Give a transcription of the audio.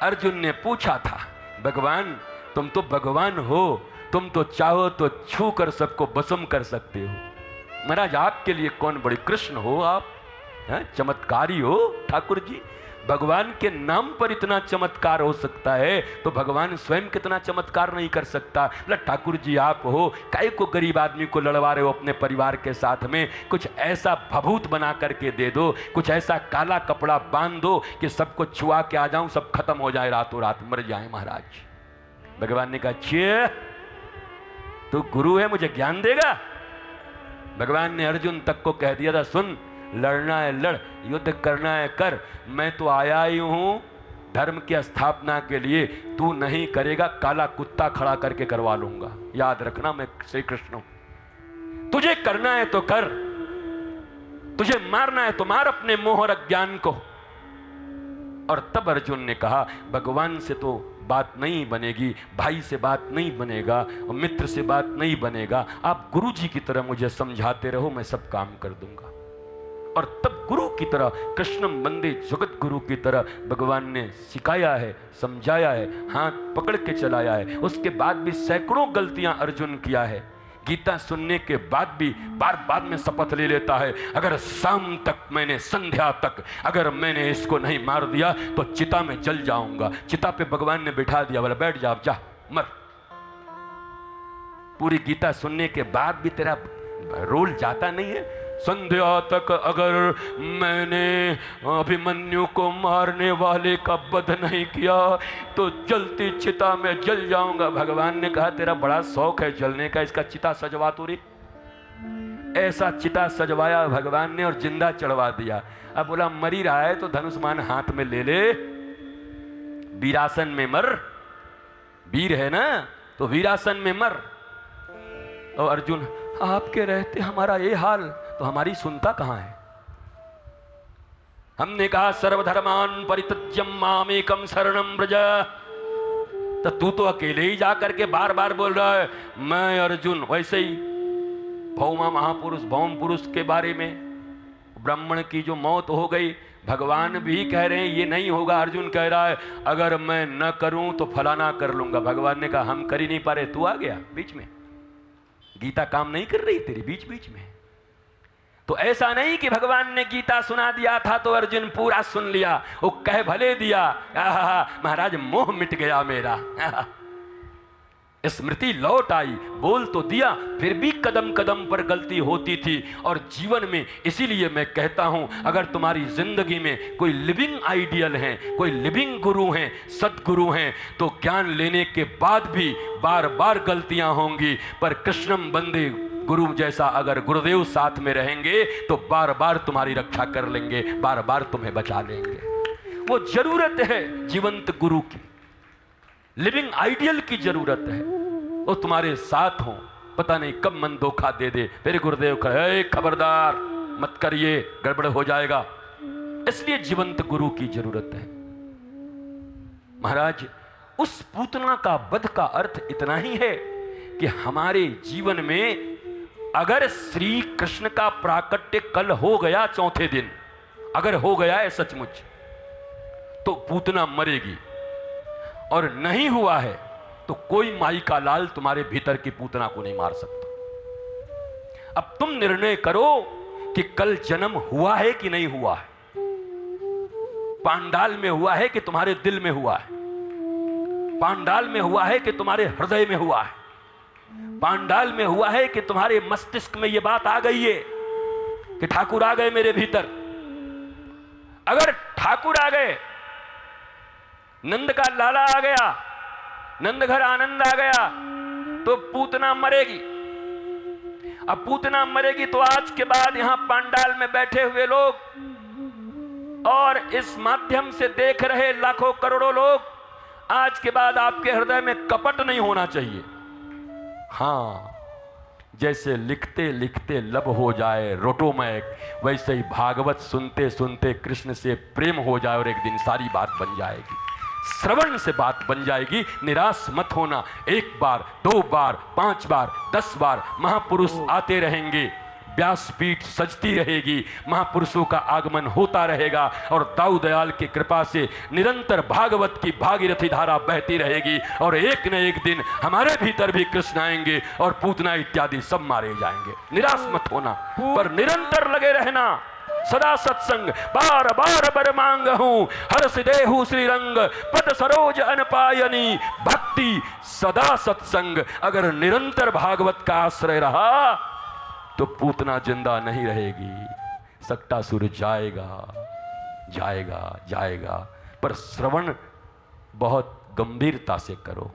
अर्जुन ने पूछा था, भगवान तुम तो भगवान हो, तुम तो चाहो तो छू कर सबको भस्म कर सकते हो। महाराज आपके लिए कौन बड़े, कृष्ण हो आप, चमत्कारी हो ठाकुर जी। भगवान के नाम पर इतना चमत्कार हो सकता है तो भगवान स्वयं कितना चमत्कार नहीं कर सकता। बोला ठाकुर जी आप हो, काहे को गरीब आदमी को लड़वा रहे हो अपने परिवार के साथ में, कुछ ऐसा भभूत बना करके दे दो, कुछ ऐसा काला कपड़ा बांध दो कि सबको छुआ के आ जाऊं, सब खत्म हो जाए, रातों रात मर जाए महाराज। भगवान ने कहा छे तू गुरु है, मुझे ज्ञान देगा। भगवान ने अर्जुन तक को कह दिया था, सुन लड़ना है लड़, युद्ध करना है कर, मैं तो आया ही हूं धर्म की स्थापना के लिए, तू नहीं करेगा काला कुत्ता खड़ा करके करवा लूंगा। याद रखना मैं श्री कृष्ण हूं, तुझे करना है तो कर, तुझे मारना है तो मार अपने मोह और अज्ञान को। और तब अर्जुन ने कहा भगवान से तो बात नहीं बनेगी, भाई से बात नहीं बनेगा, और मित्र से बात नहीं बनेगा, आप गुरु जी की तरह मुझे समझाते रहो, मैं सब काम कर दूंगा। और तब गुरु की तरह, कृष्णम वंदे जगत गुरु की तरह भगवान ने सिखाया है, समझाया है, हाथ पकड़ के चलाया है। उसके बाद भी सैकड़ों गलतियां अर्जुन किया है। गीता सुनने के बाद भी बार बार में शपथ ले लेता है, अगर शाम तक मैंने, संध्या तक अगर मैंने इसको नहीं मार दिया तो चिता में जल जाऊंगा। चिता पे भगवान ने बिठा दिया, बोला बैठ जा, जा मर। पूरी गीता सुनने के बाद भी तेरा रोल जाता नहीं है। संध्या तक अगर मैंने अभिमन्यु को मारने वाले का वध नहीं किया तो जलती चिता में जल जाऊंगा। भगवान ने कहा तेरा बड़ा शौक है जलने का, इसका चिता सजवा तू रे। ऐसा चिता सजवाया भगवान ने और जिंदा चढ़वा दिया। अब बोला मर ही रहा है तो धनुष्मान हाथ में ले ले, वीरासन में मर, वीर है ना तो वीरासन में मर। और अर्जुन आपके रहते हमारा ये हाल, तो हमारी सुनता कहां है। हमने कहा सर्वधर्मान परित्यज्यम मामेकम शरणम व्रज, तो तू तो अकेले ही जाकर के बार बार बोल रहा है मैं अर्जुन। वैसे ही भौमा महापुरुष भौम पुरुष के बारे में, ब्राह्मण की जो मौत हो गई, भगवान भी कह रहे हैं ये नहीं होगा। अर्जुन कह रहा है अगर मैं न करूं तो फलाना कर लूंगा। भगवान ने कहा हम कर ही नहीं पा रहे, तू आ गया बीच में, गीता काम नहीं कर रही तेरी बीच बीच में। तो ऐसा नहीं कि भगवान ने गीता सुना दिया था तो अर्जुन पूरा सुन लिया, वो कह भले दिया, महाराज मोह मिट गया मेरा, स्मृति लौट आई, बोल तो दिया, फिर भी कदम कदम पर गलती होती थी। और जीवन में इसीलिए मैं कहता हूं अगर तुम्हारी जिंदगी में कोई लिविंग आइडियल हैं, कोई लिविंग गुरु हैं, सदगुरु हैं, तो ज्ञान लेने के बाद भी बार बार गलतियां होंगी, पर कृष्णम वंदे गुरु जैसा अगर गुरुदेव साथ में रहेंगे तो बार बार तुम्हारी रक्षा कर लेंगे, बार बार तुम्हें बचा लेंगे। वो जरूरत है जीवंत गुरु की, लिविंग आइडियल की जरूरत है। वो तुम्हारे साथ हो, पता नहीं कब मन धोखा दे दे। फिर गुरुदेव कहे खबरदार मत करिए, गड़बड़ हो जाएगा। इसलिए जीवंत गुरु की जरूरत है। महाराज उस पूतना का वध का अर्थ इतना ही है कि हमारे जीवन में अगर श्री कृष्ण का प्राकट्य कल हो गया, चौथे दिन अगर हो गया है सचमुच, तो पूतना मरेगी, और नहीं हुआ है तो कोई माई का लाल तुम्हारे भीतर की पूतना को नहीं मार सकता। अब तुम निर्णय करो कि कल जन्म हुआ है कि नहीं हुआ है, पांडाल में हुआ है कि तुम्हारे दिल में हुआ है, पांडाल में हुआ है कि तुम्हारे हृदय में हुआ है, पांडाल में हुआ है कि तुम्हारे मस्तिष्क में यह बात आ गई है कि ठाकुर आ गए मेरे भीतर। अगर ठाकुर आ गए, नंद का लाला आ गया, नंद घर आनंद आ गया, तो पूतना मरेगी। अब पूतना मरेगी तो आज के बाद यहां पांडाल में बैठे हुए लोग और इस माध्यम से देख रहे लाखों करोड़ों लोग, आज के बाद आपके हृदय में कपट नहीं होना चाहिए। हाँ, जैसे लिखते लिखते लब हो जाए रोटोमैक, वैसे ही भागवत सुनते सुनते कृष्ण से प्रेम हो जाए और एक दिन सारी बात बन जाएगी, श्रवण से बात बन जाएगी। निराश मत होना, एक बार, दो बार, 5 बार, 10 बार महापुरुष आते रहेंगे, व्यासपीठ सजती रहेगी, महापुरुषों का आगमन होता रहेगा और दाऊ दयाल की कृपा से निरंतर भागवत की भागीरथी धारा बहती रहेगी और एक न एक दिन हमारे भीतर भी कृष्ण आएंगे और पूतना इत्यादि सब मारे जाएंगे। निराश मत होना, पर निरंतर लगे रहना। सदा सत्संग बार बार बर मांग हूं, हर्ष देहु श्रीरंग पद सरोज अनपायनी। भक्ति सदा सत्संग, अगर निरंतर भागवत का आश्रय रहा तो पूतना जिंदा नहीं रहेगी। सक्टासुर जाएगा जाएगा जाएगा, पर श्रवण बहुत गंभीरता से करो।